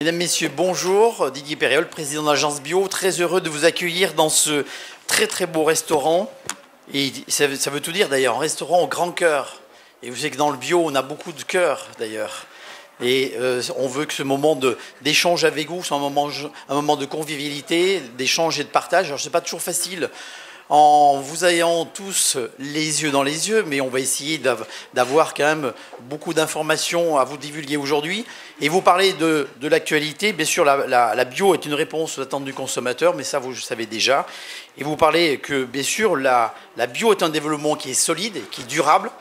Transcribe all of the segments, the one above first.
Mesdames, Messieurs, bonjour. Didier Perriol, président de l'agence Bio. Très heureux de vous accueillir dans ce très très beau restaurant. Et ça veut tout dire d'ailleurs, un restaurant au grand cœur. Et vous savez que dans le bio, on a beaucoup de cœur d'ailleurs. Et on veut que ce moment d'échange avec vous soit un moment de convivialité, d'échange et de partage. Alors, ce n'est pas toujours facile en vous ayant tous les yeux dans les yeux, mais on va essayer d'avoir quand même beaucoup d'informations à vous divulguer aujourd'hui. Et vous parlez de l'actualité. Bien sûr, la bio est une réponse aux attentes du consommateur, mais ça, vous le savez déjà. Et vous parlez que, bien sûr, la bio est un développement qui est solide, qui est durable,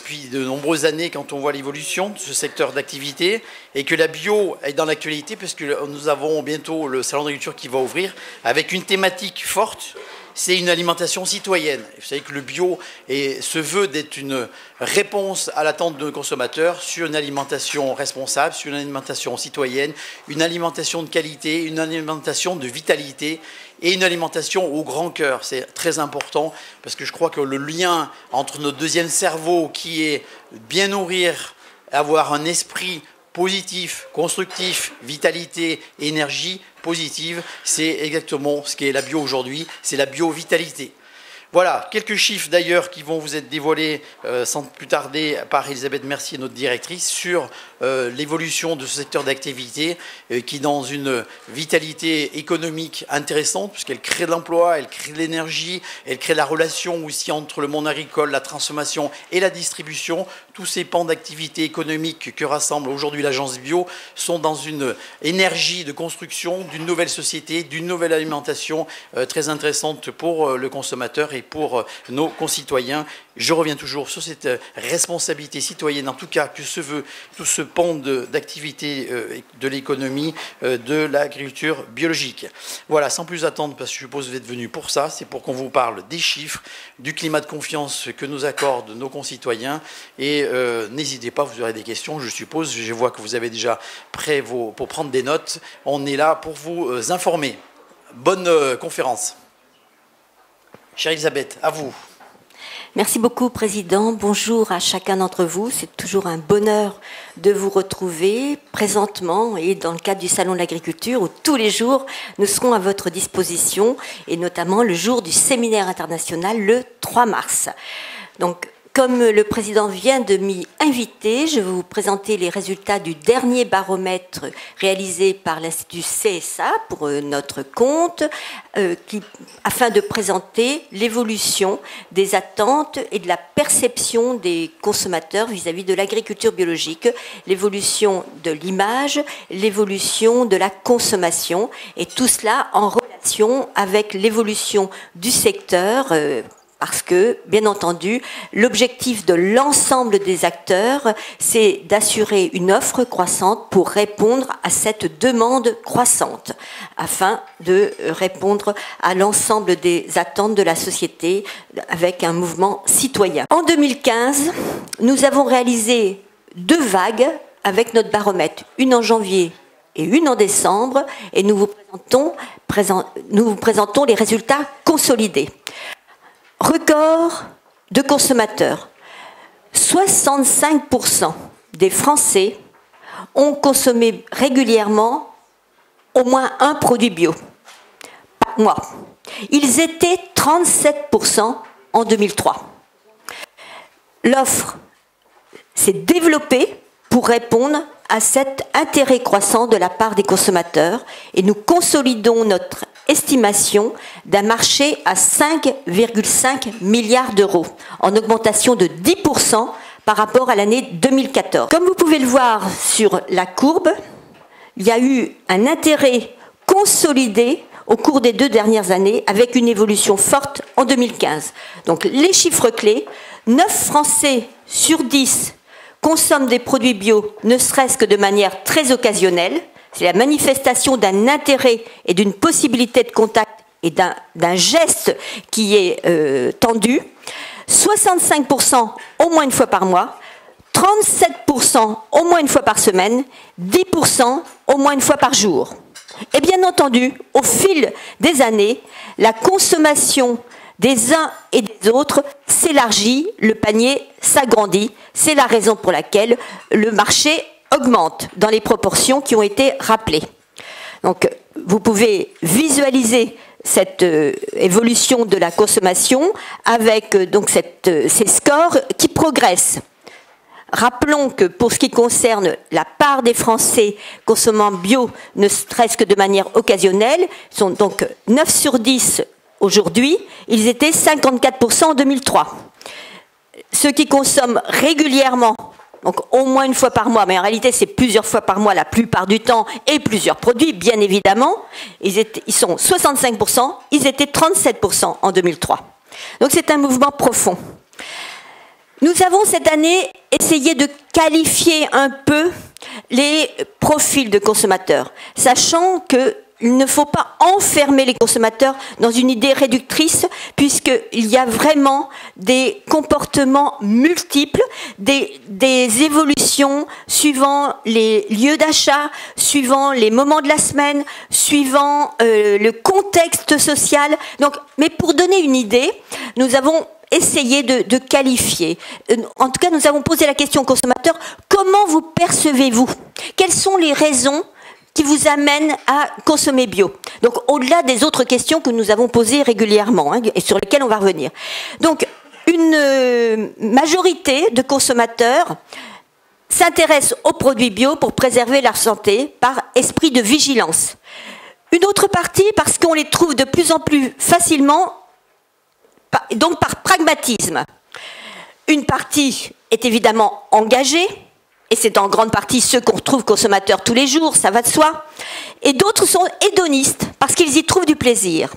puis de nombreuses années quand on voit l'évolution de ce secteur d'activité, et que la bio est dans l'actualité, puisque nous avons bientôt le salon d'agriculture qui va ouvrir, avec une thématique forte. C'est une alimentation citoyenne. Vous savez que le bio se veut d'être une réponse à l'attente de nos consommateurs sur une alimentation responsable, sur une alimentation citoyenne, une alimentation de qualité, une alimentation de vitalité et une alimentation au grand cœur. C'est très important parce que je crois que le lien entre notre deuxième cerveau qui est bien nourrir, avoir un esprit positif, constructif, vitalité, énergie positive, c'est exactement ce qu'est la bio aujourd'hui, c'est la bio-vitalité. Voilà, quelques chiffres d'ailleurs qui vont vous être dévoilés sans plus tarder par Elisabeth Mercier, notre directrice, sur l'évolution de ce secteur d'activité qui est dans une vitalité économique intéressante puisqu'elle crée de l'emploi, elle crée de l'énergie, elle crée la relation aussi entre le monde agricole, la transformation et la distribution. Tous ces pans d'activité économique que rassemble aujourd'hui l'agence Bio sont dans une énergie de construction d'une nouvelle société, d'une nouvelle alimentation très intéressante pour le consommateur et pour nos concitoyens. Je reviens toujours sur cette responsabilité citoyenne, en tout cas que se veut tout ce pan d'activité de l'économie de l'agriculture biologique. Voilà, sans plus attendre, parce que je suppose que vous êtes venus pour ça, c'est pour qu'on vous parle des chiffres, du climat de confiance que nous accordent nos concitoyens. Et n'hésitez pas, vous aurez des questions, je suppose. Je vois que vous avez déjà prêt pour prendre des notes. On est là pour vous informer. Bonne conférence. Chère Elisabeth, à vous. Merci beaucoup, Président. Bonjour à chacun d'entre vous. C'est toujours un bonheur de vous retrouver présentement et dans le cadre du Salon de l'Agriculture où tous les jours nous serons à votre disposition et notamment le jour du séminaire international le 3 mars. Donc, comme le Président vient de m'y inviter, je vais vous présenter les résultats du dernier baromètre réalisé par l'Institut CSA pour notre compte, afin de présenter l'évolution des attentes et de la perception des consommateurs vis-à-vis de l'agriculture biologique, l'évolution de l'image, l'évolution de la consommation, et tout cela en relation avec l'évolution du secteur, parce que, bien entendu, l'objectif de l'ensemble des acteurs, c'est d'assurer une offre croissante pour répondre à cette demande croissante, afin de répondre à l'ensemble des attentes de la société avec un mouvement citoyen. En 2015, nous avons réalisé 2 vagues avec notre baromètre, une en janvier et une en décembre, et nous vous présentons les résultats consolidés. Record de consommateurs. 65% des Français ont consommé régulièrement au moins un produit bio par mois. Ils étaient 37% en 2003. L'offre s'est développée pour répondre à cet intérêt croissant de la part des consommateurs et nous consolidons notre estimation d'un marché à 5,5 milliards d'euros, en augmentation de 10% par rapport à l'année 2014. Comme vous pouvez le voir sur la courbe, il y a eu un intérêt consolidé au cours des 2 dernières années, avec une évolution forte en 2015. Donc les chiffres clés, 9 Français sur 10 consomment des produits bio, ne serait-ce que de manière très occasionnelle. C'est la manifestation d'un intérêt et d'une possibilité de contact et d'un geste qui est tendu. 65% au moins une fois par mois, 37% au moins une fois par semaine, 10% au moins une fois par jour. Et bien entendu, au fil des années, la consommation des uns et des autres s'élargit, le panier s'agrandit. C'est la raison pour laquelle le marché augmente dans les proportions qui ont été rappelées. Donc, vous pouvez visualiser cette évolution de la consommation avec donc ces scores qui progressent. Rappelons que pour ce qui concerne la part des Français consommant bio, ne serait-ce que de manière occasionnelle, sont donc 9 sur 10 aujourd'hui, ils étaient 54% en 2003. Ceux qui consomment régulièrement, donc au moins une fois par mois, mais en réalité c'est plusieurs fois par mois la plupart du temps, et plusieurs produits, bien évidemment, ils sont 65%, ils étaient 37% en 2003. Donc c'est un mouvement profond. Nous avons cette année essayé de qualifier un peu les profils de consommateurs, sachant qu'il ne faut pas enfermer les consommateurs dans une idée réductrice, puisqu'il y a vraiment des comportements multiples, des évolutions suivant les lieux d'achat, suivant les moments de la semaine, suivant le contexte social. Donc, mais pour donner une idée, nous avons essayé de qualifier. En tout cas, nous avons posé la question aux consommateurs, comment vous percevez-vous? Quelles sont les raisons qui vous amènent à consommer bio? Donc, au-delà des autres questions que nous avons posées régulièrement, hein, et sur lesquelles on va revenir. Donc, une majorité de consommateurs s'intéressent aux produits bio pour préserver leur santé par esprit de vigilance. Une autre partie parce qu'on les trouve de plus en plus facilement, donc par pragmatisme. Une partie est évidemment engagée, et c'est en grande partie ceux qu'on retrouve consommateurs tous les jours, ça va de soi. Et d'autres sont hédonistes, parce qu'ils y trouvent du plaisir.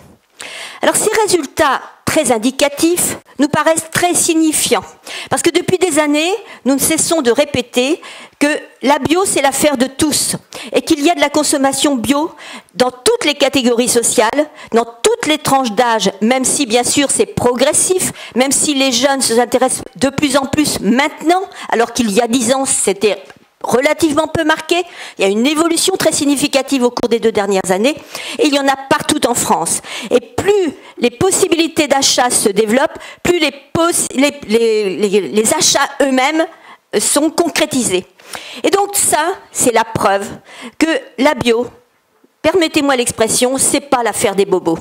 Alors ces résultats très indicatifs nous paraissent très signifiants, parce que depuis des années, nous ne cessons de répéter que la bio, c'est l'affaire de tous, et qu'il y a de la consommation bio dans toutes les catégories sociales, dans toutes les tranches d'âge, même si bien sûr c'est progressif, même si les jeunes se intéressent de plus en plus maintenant, alors qu'il y a 10 ans c'était relativement peu marqué. Il y a une évolution très significative au cours des 2 dernières années, et il y en a partout en France. Et plus les possibilités d'achat se développent, plus les achats eux-mêmes sont concrétisés. Et donc ça, c'est la preuve que la bio, permettez-moi l'expression, c'est pas l'affaire des bobos.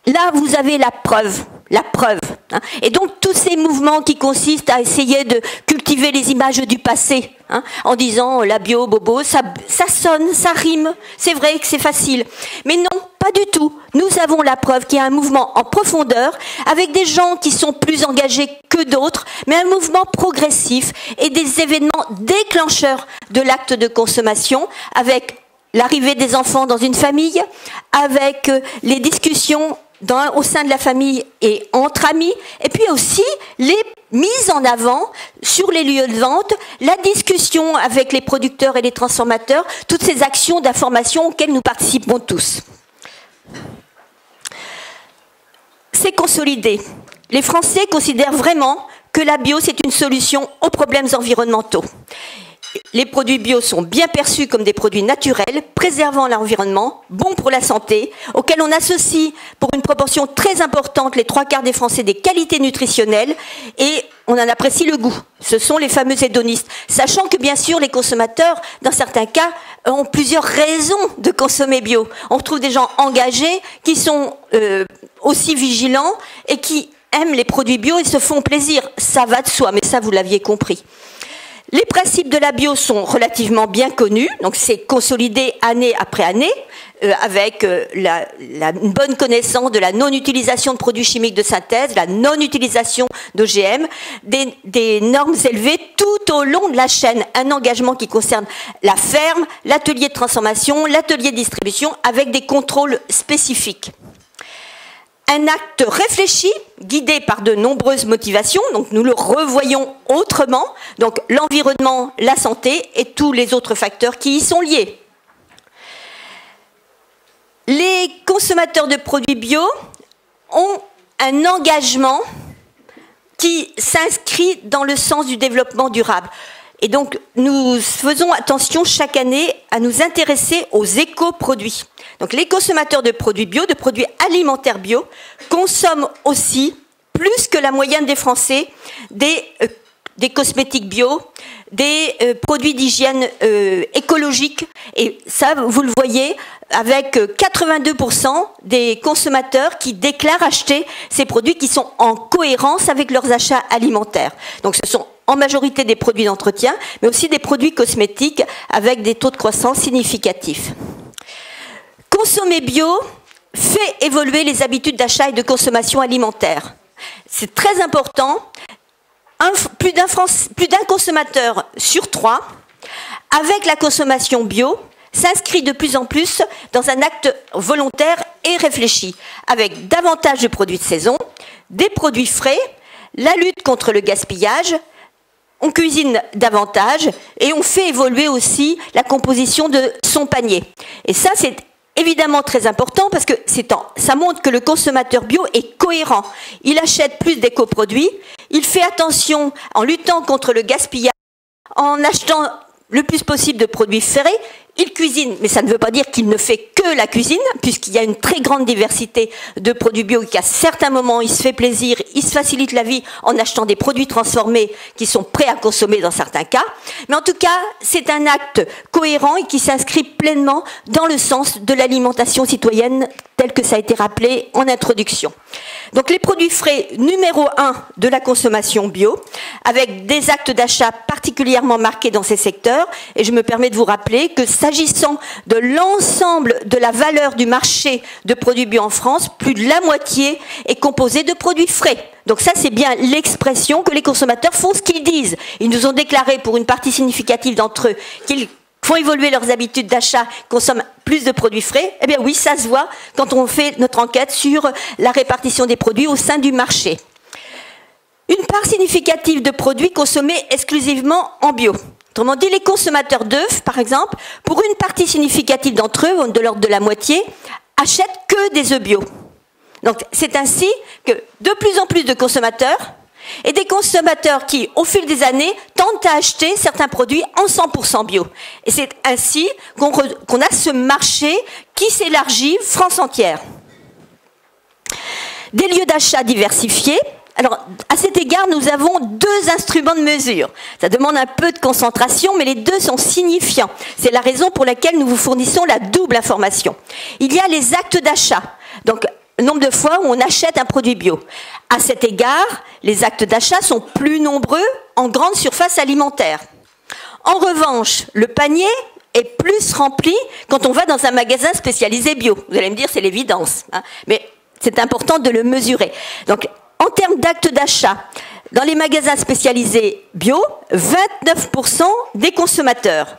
Là, vous avez la preuve. Hein. Et donc, tous ces mouvements qui consistent à essayer de cultiver les images du passé, hein, en disant la bio, bobo, ça sonne, ça rime, c'est vrai que c'est facile. Mais non, pas du tout. Nous avons la preuve qu'il y a un mouvement en profondeur, avec des gens qui sont plus engagés que d'autres, mais un mouvement progressif et des événements déclencheurs de l'acte de consommation, avec l'arrivée des enfants dans une famille, avec les discussions au sein de la famille et entre amis, et puis aussi les mises en avant sur les lieux de vente, la discussion avec les producteurs et les transformateurs, toutes ces actions d'information auxquelles nous participons tous. C'est consolidé. Les Français considèrent vraiment que la bio, c'est une solution aux problèmes environnementaux. Les produits bio sont bien perçus comme des produits naturels, préservant l'environnement, bons pour la santé, auxquels on associe pour une proportion très importante les 3/4 des Français des qualités nutritionnelles, et on en apprécie le goût. Ce sont les fameux hédonistes. Sachant que bien sûr les consommateurs, dans certains cas, ont plusieurs raisons de consommer bio. On retrouve des gens engagés qui sont aussi vigilants et qui aiment les produits bio et se font plaisir. Ça va de soi, mais ça vous l'aviez compris. Les principes de la bio sont relativement bien connus, donc c'est consolidé année après année, avec une bonne connaissance de la non-utilisation de produits chimiques de synthèse, la non-utilisation d'OGM, des normes élevées tout au long de la chaîne, un engagement qui concerne la ferme, l'atelier de transformation, l'atelier de distribution, avec des contrôles spécifiques. Un acte réfléchi, guidé par de nombreuses motivations, donc nous le revoyons autrement, donc l'environnement, la santé et tous les autres facteurs qui y sont liés. Les consommateurs de produits bio ont un engagement qui s'inscrit dans le sens du développement durable. Et donc, nous faisons attention chaque année à nous intéresser aux éco-produits. Donc, les consommateurs de produits bio, de produits alimentaires bio, consomment aussi, plus que la moyenne des Français, des cosmétiques bio, des produits d'hygiène écologiques. Et ça, vous le voyez, avec 82% des consommateurs qui déclarent acheter ces produits qui sont en cohérence avec leurs achats alimentaires. Donc ce sont en majorité des produits d'entretien, mais aussi des produits cosmétiques avec des taux de croissance significatifs. Consommer bio fait évoluer les habitudes d'achat et de consommation alimentaire. C'est très important. Plus d'un consommateur sur 3, avec la consommation bio, s'inscrit de plus en plus dans un acte volontaire et réfléchi, avec davantage de produits de saison, des produits frais, la lutte contre le gaspillage, on cuisine davantage et on fait évoluer aussi la composition de son panier. Et ça, c'est évidemment très important parce que ça montre que le consommateur bio est cohérent. Il achète plus d'éco-produits, il fait attention en luttant contre le gaspillage, en achetant le plus possible de produits frais. Il cuisine, mais ça ne veut pas dire qu'il ne fait que la cuisine, puisqu'il y a une très grande diversité de produits bio, qu'à certains moments, il se fait plaisir, il se facilite la vie en achetant des produits transformés qui sont prêts à consommer dans certains cas. Mais en tout cas, c'est un acte cohérent et qui s'inscrit pleinement dans le sens de l'alimentation citoyenne, tel que ça a été rappelé en introduction. Donc les produits frais, numéro 1 de la consommation bio, avec des actes d'achat particulièrement marqués dans ces secteurs. Et je me permets de vous rappeler que s'agissant de l'ensemble de la valeur du marché de produits bio en France, plus de la moitié est composée de produits frais. Donc ça, c'est bien l'expression que les consommateurs font ce qu'ils disent. Ils nous ont déclaré, pour une partie significative d'entre eux, qu'ils font évoluer leurs habitudes d'achat, consomment plus de produits frais. Eh bien oui, ça se voit quand on fait notre enquête sur la répartition des produits au sein du marché. Une part significative de produits consommés exclusivement en bio. Autrement dit, les consommateurs d'œufs, par exemple, pour une partie significative d'entre eux, de l'ordre de la moitié, achètent que des œufs bio. Donc c'est ainsi que de plus en plus de consommateurs, et des consommateurs qui, au fil des années, tentent à acheter certains produits en 100% bio. Et c'est ainsi qu'on a ce marché qui s'élargit France entière. Des lieux d'achat diversifiés. Alors, à cet égard, nous avons 2 instruments de mesure. Ça demande un peu de concentration, mais les 2 sont signifiants. C'est la raison pour laquelle nous vous fournissons la double information. Il y a les actes d'achat. Donc, le nombre de fois où on achète un produit bio. À cet égard, les actes d'achat sont plus nombreux en grande surface alimentaire. En revanche, le panier est plus rempli quand on va dans un magasin spécialisé bio. Vous allez me dire, c'est l'évidence, hein, mais c'est important de le mesurer. Donc, en termes d'actes d'achat, dans les magasins spécialisés bio, 29% des consommateurs,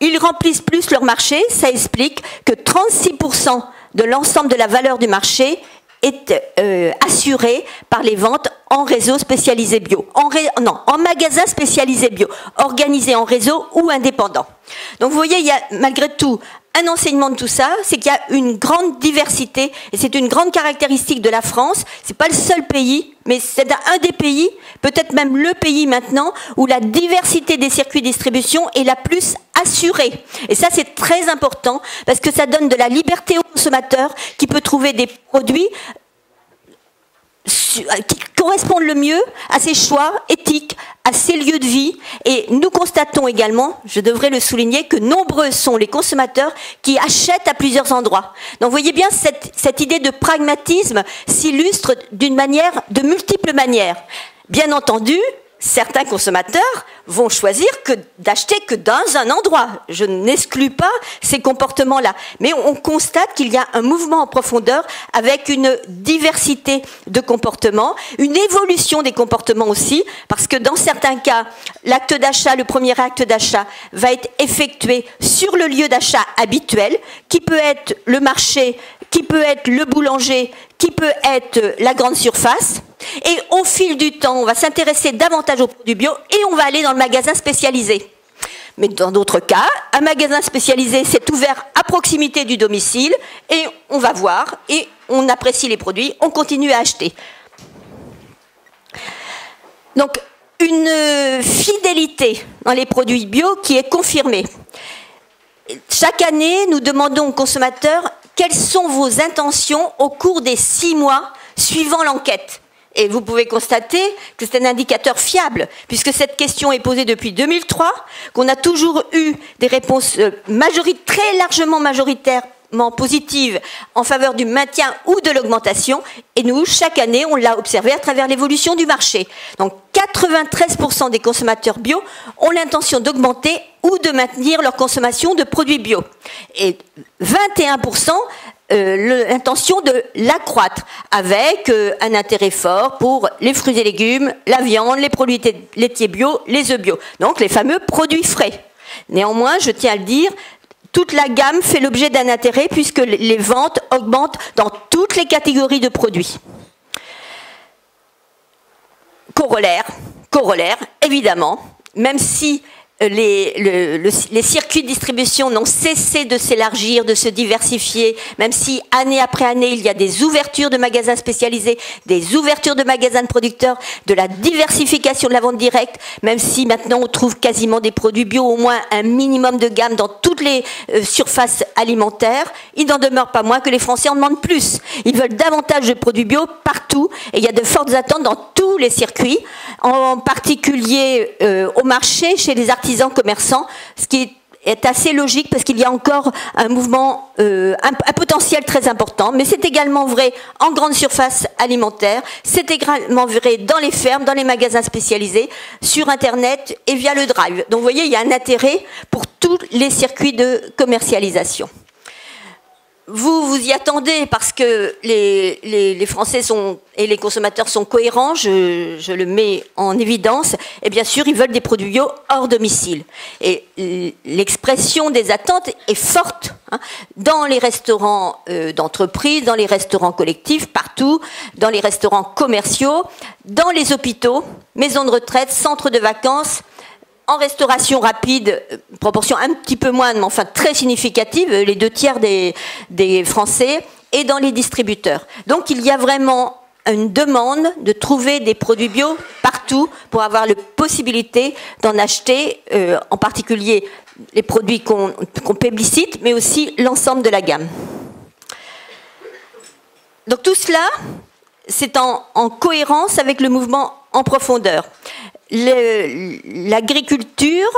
ils remplissent plus leur marché. Ça explique que 36% de l'ensemble de la valeur du marché est assurée par les ventes en réseau spécialisé bio. En magasin spécialisé bio, organisé en réseau ou indépendant. Donc vous voyez, il y a malgré tout un enseignement de tout ça, c'est qu'il y a une grande diversité, et c'est une grande caractéristique de la France. C'est pas le seul pays, mais c'est un des pays, peut-être même le pays maintenant, où la diversité des circuits de distribution est la plus assurée. Et ça, c'est très important, parce que ça donne de la liberté au consommateur qui peut trouver des produits qui correspondent le mieux à ses choix éthiques, à ses lieux de vie. Et nous constatons également, je devrais le souligner, que nombreux sont les consommateurs qui achètent à plusieurs endroits. Donc vous voyez bien, cette idée de pragmatisme s'illustre de multiples manières. Bien entendu, certains consommateurs vont choisir d'acheter que dans un endroit. Je n'exclus pas ces comportements-là. Mais on constate qu'il y a un mouvement en profondeur avec une diversité de comportements, une évolution des comportements aussi, parce que dans certains cas, l'acte d'achat, le premier acte d'achat, va être effectué sur le lieu d'achat habituel, qui peut être le marché, qui peut être le boulanger, qui peut être la grande surface. Et au fil du temps, on va s'intéresser davantage aux produits bio et on va aller dans le magasin spécialisé. Mais dans d'autres cas, un magasin spécialisé s'est ouvert à proximité du domicile et on va voir et on apprécie les produits, on continue à acheter. Donc, une fidélité dans les produits bio qui est confirmée. Chaque année, nous demandons aux consommateurs quelles sont vos intentions au cours des 6 mois suivant l'enquête. et vous pouvez constater que c'est un indicateur fiable, puisque cette question est posée depuis 2003, qu'on a toujours eu des réponses très largement majoritairement positives en faveur du maintien ou de l'augmentation, et nous, chaque année, on l'a observé à travers l'évolution du marché. Donc 93% des consommateurs bio ont l'intention d'augmenter ou de maintenir leur consommation de produits bio. Et 21% l'intention de l'accroître, avec un intérêt fort pour les fruits et légumes, la viande, les produits laitiers bio, les œufs bio. Donc les fameux produits frais. Néanmoins, je tiens à le dire, toute la gamme fait l'objet d'un intérêt puisque les ventes augmentent dans toutes les catégories de produits. Corollaire, évidemment, même si les circuits de distribution n'ont cessé de s'élargir, de se diversifier, même si année après année, il y a des ouvertures de magasins spécialisés, des ouvertures de magasins de producteurs, de la diversification de la vente directe, même si maintenant on trouve quasiment des produits bio, au moins un minimum de gamme dans toutes les surfaces alimentaires, il n'en demeure pas moins que les Français en demandent plus. Ils veulent davantage de produits bio partout, et il y a de fortes attentes dans tous les circuits, en particulier au marché, chez les artisans commerçants, ce qui est assez logique parce qu'il y a encore un mouvement, un potentiel très important, mais c'est également vrai en grande surface alimentaire, c'est également vrai dans les fermes, dans les magasins spécialisés, sur Internet et via le drive. Donc vous voyez, il y a un intérêt pour tous les circuits de commercialisation. Vous y attendez parce que les Français et les consommateurs sont cohérents, je le mets en évidence, et bien sûr ils veulent des produits bio hors domicile. Et l'expression des attentes est forte dans les restaurants d'entreprise, dans les restaurants collectifs, partout, dans les restaurants commerciaux, dans les hôpitaux, maisons de retraite, centres de vacances, en restauration rapide, proportion un petit peu moindre, mais enfin très significative, les 2/3 des Français, et dans les distributeurs. Donc il y a vraiment une demande de trouver des produits bio partout pour avoir la possibilité d'en acheter, en particulier les produits qu'on publicite, mais aussi l'ensemble de la gamme. Donc tout cela, c'est en cohérence avec le mouvement en profondeur. L'agriculture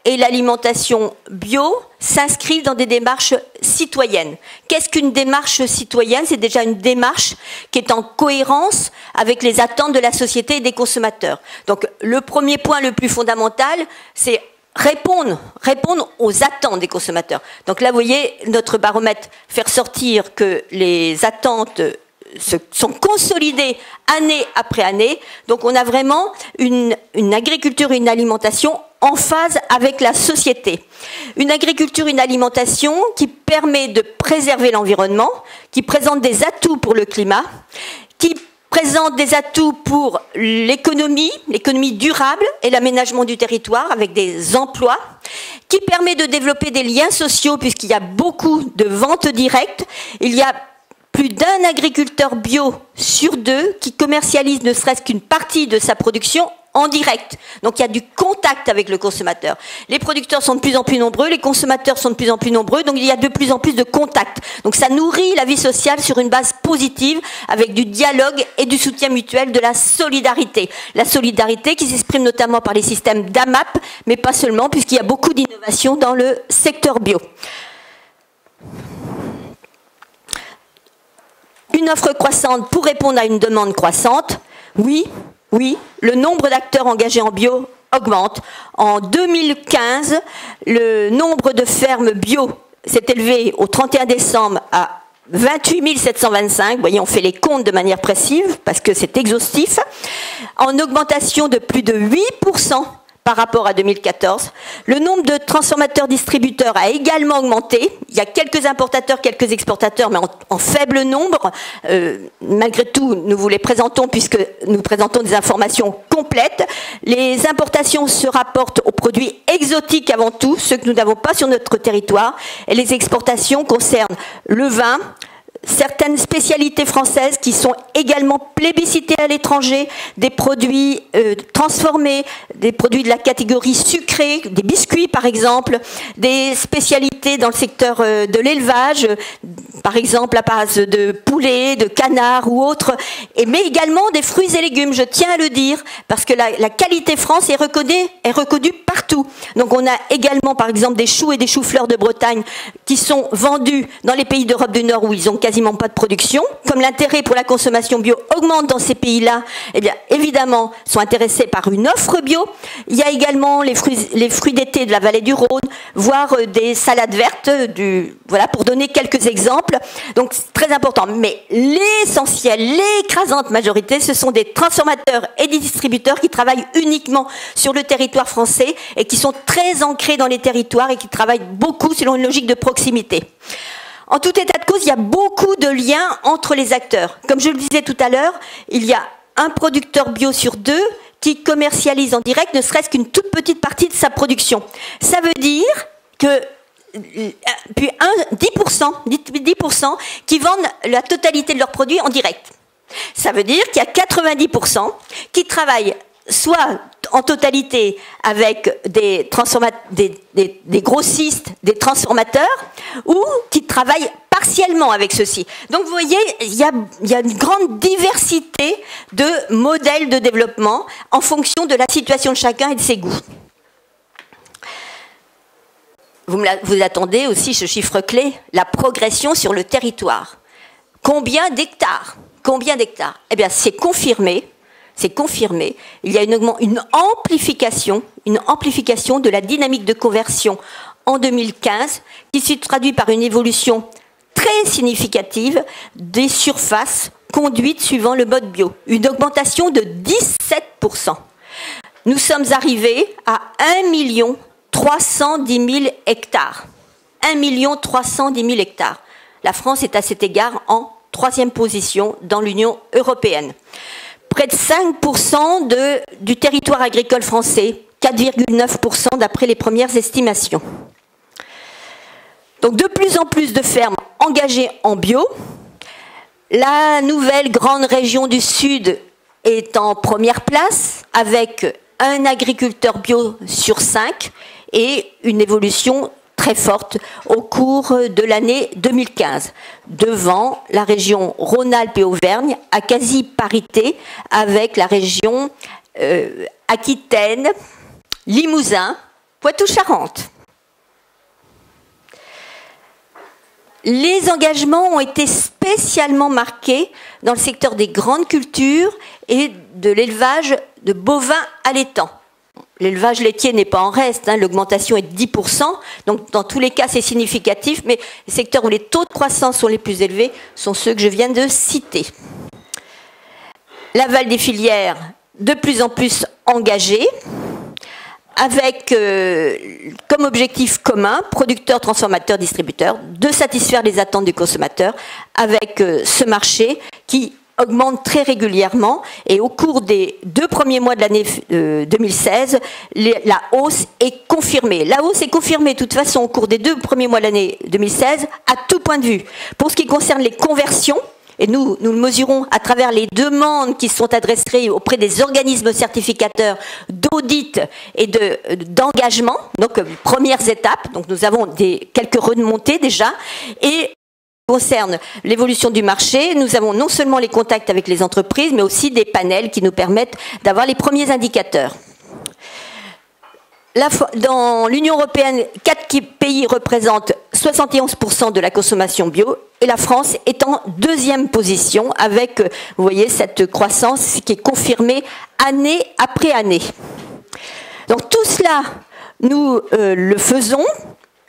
et l'alimentation bio s'inscrivent dans des démarches citoyennes. Qu'est-ce qu'une démarche citoyenne? C'est déjà une démarche qui est en cohérence avec les attentes de la société et des consommateurs. Donc le premier point le plus fondamental, c'est répondre aux attentes des consommateurs. Donc là, vous voyez, notre baromètre fait ressortir que les attentes sont consolidées année après année. Donc on a vraiment une agriculture et une alimentation en phase avec la société. Une agriculture, une alimentation qui permet de préserver l'environnement, qui présente des atouts pour le climat, qui présente des atouts pour l'économie durable et l'aménagement du territoire avec des emplois, qui permet de développer des liens sociaux puisqu'il y a beaucoup de ventes directes. Il y a plus d'un agriculteur bio sur 2 qui commercialise ne serait-ce qu'une partie de sa production en direct. Donc il y a du contact avec le consommateur. Les producteurs sont de plus en plus nombreux, les consommateurs sont de plus en plus nombreux, donc il y a de plus en plus de contact. Donc ça nourrit la vie sociale sur une base positive, avec du dialogue et du soutien mutuel, de la solidarité. La solidarité qui s'exprime notamment par les systèmes d'AMAP, mais pas seulement, puisqu'il y a beaucoup d'innovations dans le secteur bio. Une offre croissante pour répondre à une demande croissante. Oui, le nombre d'acteurs engagés en bio augmente. En 2015, le nombre de fermes bio s'est élevé au 31 décembre à 28 725. Vous voyez, on fait les comptes de manière précise parce que c'est exhaustif. En augmentation de plus de 8% par rapport à 2014. Le nombre de transformateurs-distributeurs a également augmenté. Il y a quelques importateurs, quelques exportateurs, mais en faible nombre. Malgré tout, nous vous les présentons puisque nous présentons des informations complètes. Les importations se rapportent aux produits exotiques avant tout, ceux que nous n'avons pas sur notre territoire. Et les exportations concernent le vin, certaines spécialités françaises qui sont également plébiscitées à l'étranger, des produits transformés, des produits de la catégorie sucrée, des biscuits par exemple, des spécialités dans le secteur de l'élevage, par exemple à base de poulet, de canard ou autre, mais également des fruits et légumes, je tiens à le dire, parce que la qualité France est reconnue partout. Donc on a également par exemple des choux et des choux-fleurs de Bretagne qui sont vendus dans les pays d'Europe du Nord où ils n'ont quasiment pas de production. Comme l'intérêt pour la consommation bio augmente dans ces pays-là, eh bien évidemment sont intéressés par une offre bio. Il y a également les fruits d'été de la vallée du Rhône, voire des salades vertes, voilà, pour donner quelques exemples. Donc c'est très important. Mais l'essentiel, l'écrasante majorité, ce sont des transformateurs et des distributeurs qui travaillent uniquement sur le territoire français et qui sont très ancrés dans les territoires et qui travaillent beaucoup selon une logique de proximité. En tout état de cause, il y a beaucoup de liens entre les acteurs. Comme je le disais tout à l'heure, il y a un producteur bio sur 2 qui commercialise en direct ne serait-ce qu'une toute petite partie de sa production. Ça veut dire que puis 10% qui vendent la totalité de leurs produits en direct. Ça veut dire qu'il y a 90% qui travaillent soit en totalité avec des grossistes, des transformateurs, ou qui travaillent partiellement avec ceux-ci. Donc vous voyez, il y a une grande diversité de modèles de développement en fonction de la situation de chacun et de ses goûts. Vous attendez aussi ce chiffre clé, la progression sur le territoire. Combien d'hectares? Eh bien, c'est confirmé. Il y a une amplification de la dynamique de conversion en 2015 qui se traduit par une évolution très significative des surfaces conduites suivant le mode bio. Une augmentation de 17%. Nous sommes arrivés à 1 310 000 hectares. 1 310 000 hectares. La France est à cet égard en 3e position dans l'Union européenne. Près de 5% du territoire agricole français, 4,9% d'après les premières estimations. Donc de plus en plus de fermes engagées en bio. La nouvelle grande région du Sud est en première place avec un agriculteur bio sur 5 et une évolution très forte au cours de l'année 2015, devant la région Rhône-Alpes et Auvergne, à quasi-parité avec la région Aquitaine, Limousin, Poitou-Charentes. Les engagements ont été spécialement marqués dans le secteur des grandes cultures et de l'élevage de bovins allaitants. L'élevage laitier n'est pas en reste, l'augmentation est de 10%, donc dans tous les cas c'est significatif, mais les secteurs où les taux de croissance sont les plus élevés sont ceux que je viens de citer. L'aval des filières de plus en plus engagées, avec comme objectif commun, producteurs, transformateurs, distributeurs, de satisfaire les attentes du consommateur avec ce marché qui augmente très régulièrement et au cours des 2 premiers mois de l'année 2016, la hausse est confirmée. La hausse est confirmée de toute façon au cours des 2 premiers mois de l'année 2016 à tout point de vue. Pour ce qui concerne les conversions, et nous le mesurons à travers les demandes qui sont adressées auprès des organismes certificateurs d'audit et d'engagement, donc premières étapes, donc nous avons quelques remontées déjà, et concerne l'évolution du marché, nous avons non seulement les contacts avec les entreprises, mais aussi des panels qui nous permettent d'avoir les premiers indicateurs. Dans l'Union européenne, 4 pays représentent 71% de la consommation bio et la France est en 2e position avec, vous voyez, cette croissance qui est confirmée année après année. Donc tout cela, nous le faisons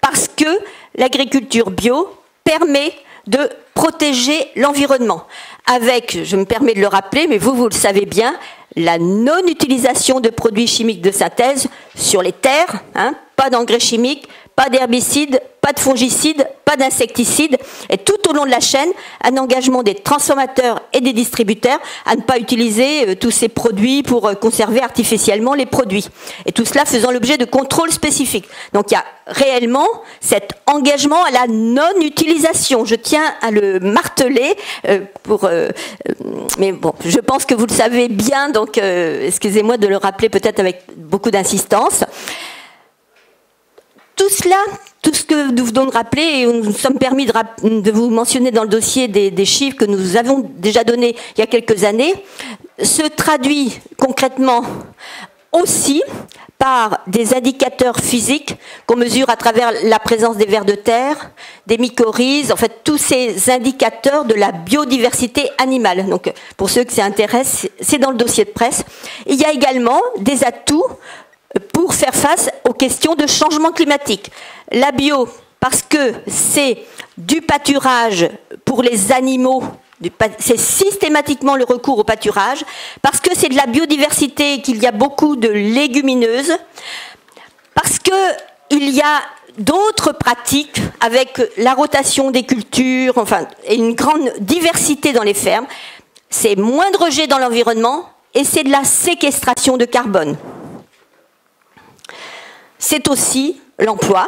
parce que l'agriculture bio permet de protéger l'environnement. Avec, je me permets de le rappeler, mais vous le savez bien, la non-utilisation de produits chimiques de synthèse sur les terres, pas d'engrais chimiques, pas d'herbicides, pas de fongicides, pas d'insecticides, et tout au long de la chaîne, un engagement des transformateurs et des distributeurs à ne pas utiliser tous ces produits pour conserver artificiellement les produits. Et tout cela faisant l'objet de contrôles spécifiques. Donc il y a réellement cet engagement à la non-utilisation. Je tiens à le marteler, mais bon, je pense que vous le savez bien, donc excusez-moi de le rappeler peut-être avec beaucoup d'insistance. tout cela, tout ce que nous venons de rappeler, et nous nous sommes permis de vous mentionner dans le dossier des chiffres que nous avons déjà donnés il y a quelques années, se traduit concrètement aussi par des indicateurs physiques qu'on mesure à travers la présence des vers de terre, des mycorhizes, en fait tous ces indicateurs de la biodiversité animale. Donc pour ceux que ça intéresse, c'est dans le dossier de presse. Il y a également des atouts pour faire face aux questions de changement climatique. La bio, parce que c'est du pâturage pour les animaux, c'est systématiquement le recours au pâturage, parce que c'est de la biodiversité, qu'il y a beaucoup de légumineuses, parce qu'il y a d'autres pratiques avec la rotation des cultures, enfin, et une grande diversité dans les fermes. C'est moins de rejet dans l'environnement et c'est de la séquestration de carbone. C'est aussi l'emploi.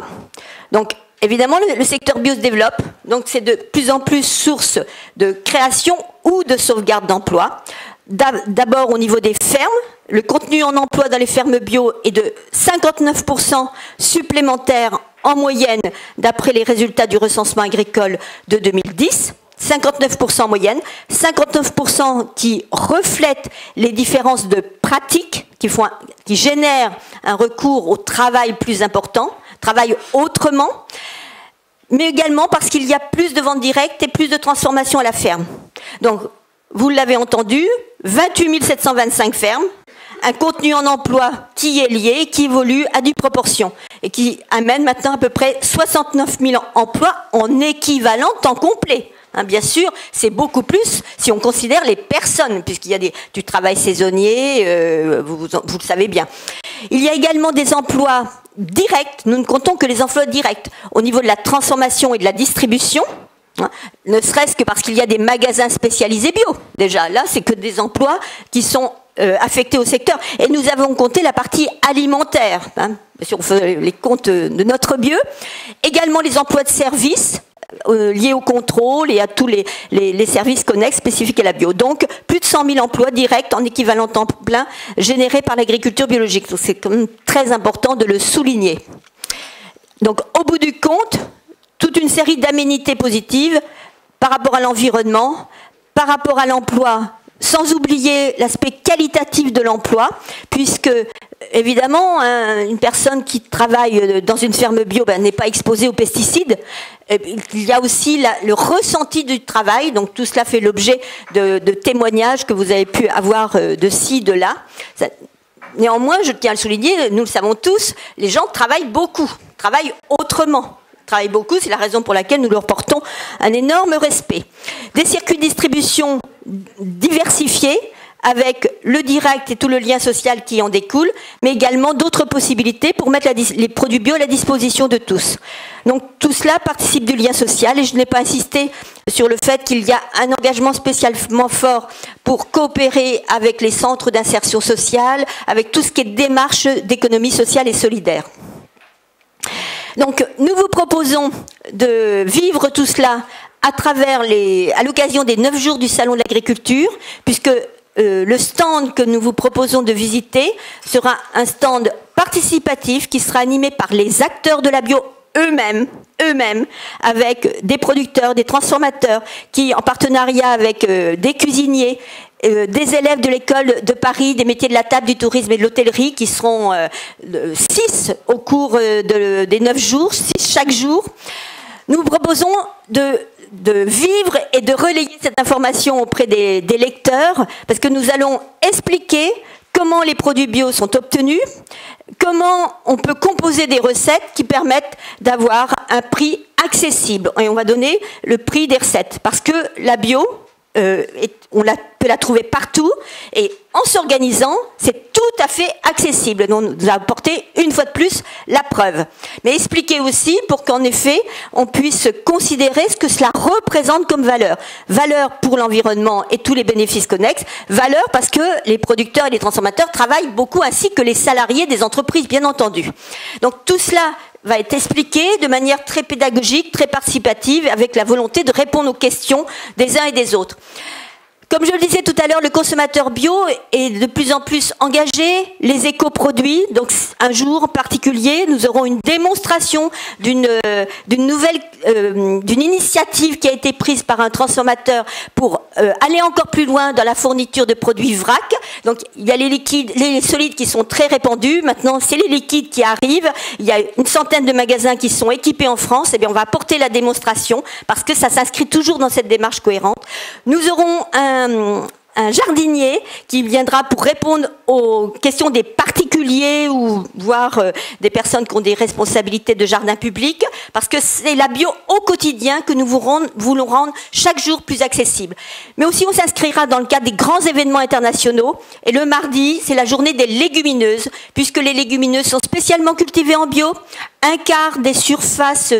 Donc, évidemment, le secteur bio se développe, donc c'est de plus en plus source de création ou de sauvegarde d'emplois. D'abord au niveau des fermes, le contenu en emploi dans les fermes bio est de 59% supplémentaire en moyenne d'après les résultats du recensement agricole de 2010. 59% en moyenne, 59% qui reflètent les différences de pratiques qui génèrent un recours au travail plus important, travail autrement, mais également parce qu'il y a plus de ventes directes et plus de transformation à la ferme. Donc, vous l'avez entendu, 28 725 fermes, un contenu en emploi qui est lié, qui évolue à due proportion et qui amène maintenant à peu près 69 000 emplois en équivalent temps complet. Bien sûr, c'est beaucoup plus si on considère les personnes, puisqu'il y a du travail saisonnier, vous le savez bien. Il y a également des emplois directs, nous ne comptons que les emplois directs, au niveau de la transformation et de la distribution, ne serait-ce que parce qu'il y a des magasins spécialisés bio. Déjà, là, c'est que des emplois qui sont affectés au secteur. Et nous avons compté la partie alimentaire, si on fait les comptes de notre bio. Également les emplois de services, liés au contrôle et à tous les services connexes spécifiques à la bio. Donc, plus de 100 000 emplois directs en équivalent temps plein générés par l'agriculture biologique. Donc, c'est quand même très important de le souligner. Donc, au bout du compte, toute une série d'aménités positives par rapport à l'environnement, par rapport à l'emploi, sans oublier l'aspect qualitatif de l'emploi, puisque évidemment, une personne qui travaille dans une ferme bio n'est pas exposée aux pesticides. Il y a aussi le ressenti du travail, donc tout cela fait l'objet de témoignages que vous avez pu avoir de ci, de là. Néanmoins, je tiens à le souligner, nous le savons tous, les gens travaillent beaucoup, travaillent autrement. Travaillent beaucoup, c'est la raison pour laquelle nous leur portons un énorme respect. Des circuits de distribution diversifiés, avec le direct et tout le lien social qui en découle, mais également d'autres possibilités pour mettre les produits bio à la disposition de tous. Donc tout cela participe du lien social et je n'ai pas insisté sur le fait qu'il y a un engagement spécialement fort pour coopérer avec les centres d'insertion sociale, avec tout ce qui est démarche d'économie sociale et solidaire. Donc nous vous proposons de vivre tout cela à l'occasion des 9 jours du Salon de l'Agriculture, puisque le stand que nous vous proposons de visiter sera un stand participatif qui sera animé par les acteurs de la bio eux-mêmes, avec des producteurs, des transformateurs, qui, en partenariat avec des cuisiniers, des élèves de l'école de Paris, des métiers de la table, du tourisme et de l'hôtellerie, qui seront 6 au cours des 9 jours, 6 chaque jour. Nous vous proposons de vivre et de relayer cette information auprès des lecteurs, parce que nous allons expliquer comment les produits bio sont obtenus, comment on peut composer des recettes qui permettent d'avoir un prix accessible. Et on va donner le prix des recettes, parce que la bio, on peut la trouver partout, et en s'organisant, c'est tout à fait accessible. Donc, on nous a apporté une fois de plus la preuve. Mais expliquer aussi pour qu'en effet, on puisse considérer ce que cela représente comme valeur. Valeur pour l'environnement et tous les bénéfices connexes. Valeur parce que les producteurs et les transformateurs travaillent beaucoup, ainsi que les salariés des entreprises, bien entendu. Donc tout cela va être expliqué de manière très pédagogique, très participative, avec la volonté de répondre aux questions des uns et des autres. Comme je le disais tout à l'heure, le consommateur bio est de plus en plus engagé, les écoproduits. Donc un jour en particulier, nous aurons une démonstration d'une initiative qui a été prise par un transformateur pour aller encore plus loin dans la fourniture de produits vrac. Donc il y a les liquides, les solides qui sont très répandus. Maintenant, c'est les liquides qui arrivent. Il y a une centaine de magasins qui sont équipés en France. Eh bien, on va apporter la démonstration parce que ça s'inscrit toujours dans cette démarche cohérente. Nous aurons un jardinier qui viendra pour répondre aux questions des particuliers ou voire des personnes qui ont des responsabilités de jardin public, parce que c'est la bio au quotidien que nous voulons rendre chaque jour plus accessible. Mais aussi on s'inscrira dans le cadre des grands événements internationaux, et le mardi c'est la journée des légumineuses, puisque les légumineuses sont spécialement cultivées en bio. Un quart des surfaces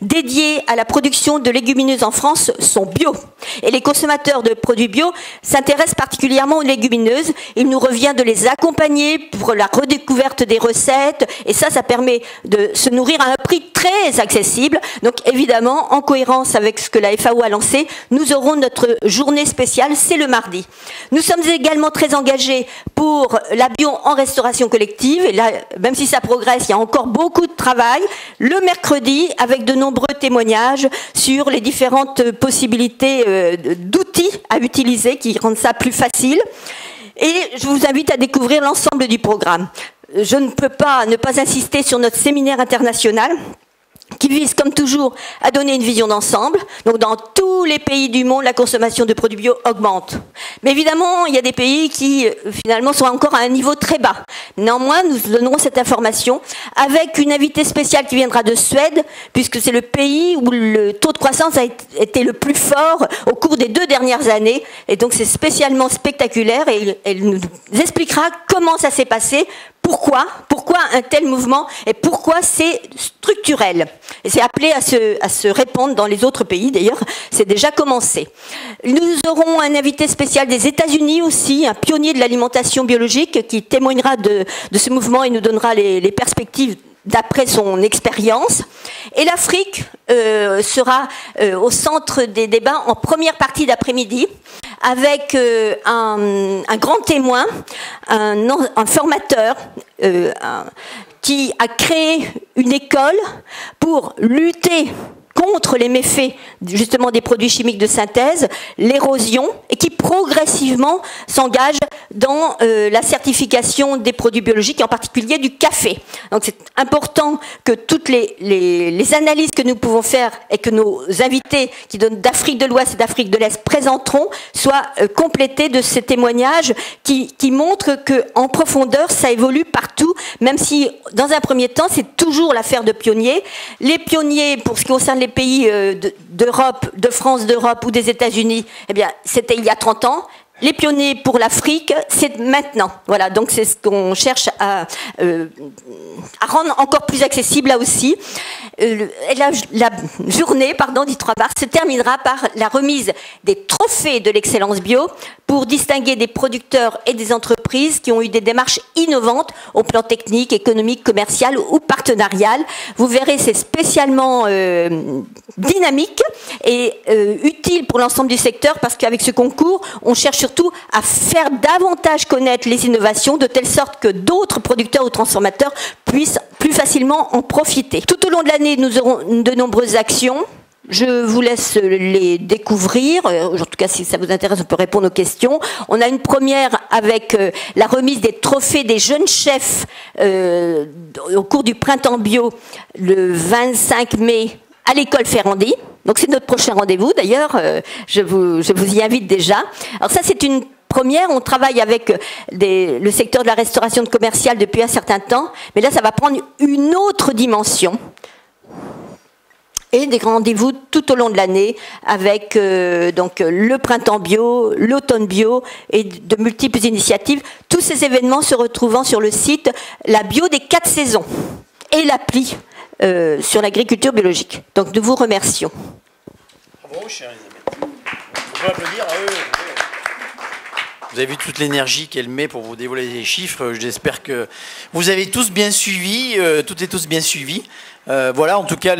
dédiées à la production de légumineuses en France sont bio. Et les consommateurs de produits bio s'intéressent particulièrement aux légumineuses. Il nous revient de les accompagner pour la redécouverte des recettes. Et ça permet de se nourrir à un prix très accessible. Donc évidemment, en cohérence avec ce que la FAO a lancé, nous aurons notre journée spéciale, c'est le mardi. Nous sommes également très engagés pour la bio en restauration collective. Et là, même si ça progresse, il y a encore beaucoup de travail. Le mercredi, avec de nombreux témoignages sur les différentes possibilités d'outils à utiliser qui rendent ça plus facile. Et je vous invite à découvrir l'ensemble du programme. Je ne peux pas ne pas insister sur notre séminaire international qui vise, comme toujours, à donner une vision d'ensemble. Donc, dans tous les pays du monde, la consommation de produits bio augmente. Mais évidemment, il y a des pays qui, finalement, sont encore à un niveau très bas. Néanmoins, nous donnerons cette information avec une invitée spéciale qui viendra de Suède, puisque c'est le pays où le taux de croissance a été le plus fort au cours des 2 dernières années. Et donc, c'est spécialement spectaculaire et elle nous expliquera comment ça s'est passé. Pourquoi un tel mouvement et pourquoi c'est structurel. Et c'est appelé à se répandre dans les autres pays, d'ailleurs, c'est déjà commencé. Nous aurons un invité spécial des États-Unis aussi, un pionnier de l'alimentation biologique qui témoignera de ce mouvement et nous donnera les perspectives d'après son expérience. Et l'Afrique sera au centre des débats en première partie d'après-midi avec un grand témoin, un formateur qui a créé une école pour lutter contre les méfaits justement des produits chimiques de synthèse, l'érosion, et qui progressivement s'engage dans la certification des produits biologiques, et en particulier du café. Donc c'est important que toutes les analyses que nous pouvons faire et que nos invités qui donnent d'Afrique de l'Ouest et d'Afrique de l'Est présenteront soient complétées de ces témoignages qui montrent qu'en profondeur ça évolue partout, même si dans un premier temps c'est toujours l'affaire de pionniers. Les pionniers, pour ce qui concerne les pays d'Europe, de France, d'Europe ou des États-Unis, eh bien, c'était il y a 30 ans. Les pionniers pour l'Afrique, c'est maintenant. Voilà, donc c'est ce qu'on cherche à rendre encore plus accessible là aussi. La journée du 3 mars se terminera par la remise des trophées de l'excellence bio pour distinguer des producteurs et des entreprises qui ont eu des démarches innovantes au plan technique, économique, commercial ou partenarial. Vous verrez, c'est spécialement dynamique et utile pour l'ensemble du secteur parce qu'avec ce concours, on cherche surtout à faire davantage connaître les innovations de telle sorte que d'autres producteurs ou transformateurs puissent plus facilement en profiter. Tout au long de l'année, nous aurons de nombreuses actions. Je vous laisse les découvrir. En tout cas, si ça vous intéresse, on peut répondre aux questions. On a une première avec la remise des trophées des jeunes chefs au cours du printemps bio le 25 mai à l'école Ferrandi. Donc c'est notre prochain rendez-vous. D'ailleurs, je vous y invite déjà. Alors ça, c'est une première. On travaille avec le secteur de la restauration commerciale depuis un certain temps. Mais là, ça va prendre une autre dimension. Et des rendez-vous tout au long de l'année avec donc le printemps bio, l'automne bio et de multiples initiatives. Tous ces événements se retrouvant sur le site La Bio des 4 saisons et l'appli sur l'agriculture biologique. Donc nous vous remercions. Bravo, chère Elisabeth. On peut applaudir à eux. Vous avez vu toute l'énergie qu'elle met pour vous dévoiler les chiffres. J'espère que vous avez tous bien suivi, toutes et tous bien suivi. Voilà, en tout cas,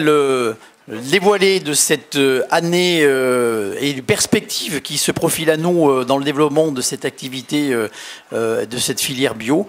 dévoiler de cette année et les perspectives qui se profilent à nous dans le développement de cette activité, de cette filière bio.